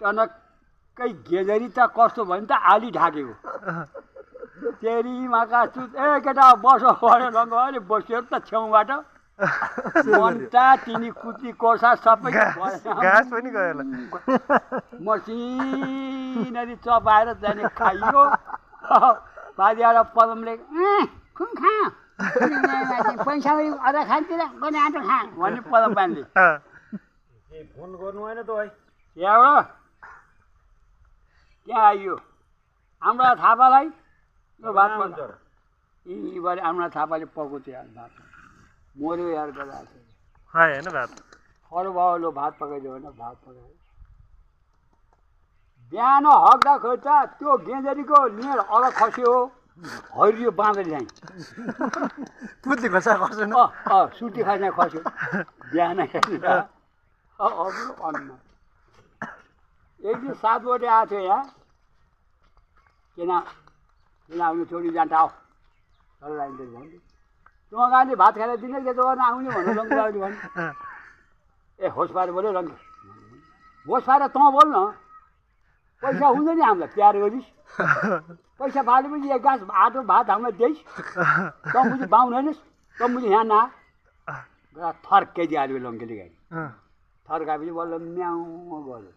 टनक्कै गेजरी त कस्तो भयो नि त आली ढाकेको तेरी माका चुत ए केटा बसो भन्यो रङ्ग अरे बस्यो त छेउबाट मन्टा तिनी कुती कोर्सा सबै घाँस पनि गयो होला मसिनरी चपाएर जाने खाइयो बाजेर पदमले खा पैसा अझ खान्तिर गने आँटो खा भन्ने पदम पानीले फोन गर्नु होइन त भाइ त्यहाँबाट त्यहाँ आइयो हाम्रा थापालाई यो भात पकाउँछ यी बरे हाम्रा थापाले पकाउँछ यार भात मऱ्यो यार गएर खायो होइन भात अरू बाबुले भात पकाइदियो भने भात पकायो बिहान हग्दाखेरि त त्यो गेजेरीको निर अलग खस्यो हरियो बाँदर झैँ पुत्ली खोर्सा खस्यो न सुटी खाने खस्यो बिहान हेरेर अरू अन्न एक दिन 7 बजे आएको थियो यहाँ किन आउने छोडी जान्छ आऊ चल लाइन्छ भन्यो तँ गाडी भात खाएर दिने के त गर्न आउने भनेर रङ्ग गाडी भन्यो ए होस पाएर बोल्यो रङ्ग होस पाएर तँ बोल न पैसा हुन्छ नि हामीलाई प्यार गरिस् पैसा पालेपछि एक गाँस आटो भात हामीलाई दिइस् तँ बुझी बाहुनस् तँ बुझी यहाँ ना थर्काइदिइहाल्यो लङ्केले गाडी थर्काएपछि बल्ल म्याउ गऱ्यो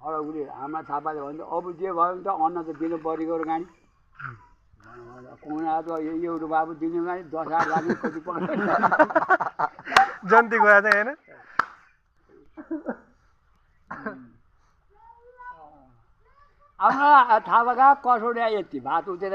अरू उसले आमा थापाले भन्छ अब जे भयो भने त अन्न त दिनु परेको गाडी कुना त एउटा बाबु दिने गाडी 10,000 लाग्ने कति पर्छ जन्ती गएको चाहिँ होइन हाम्रा थापाका कसौड्या यति भात उठेर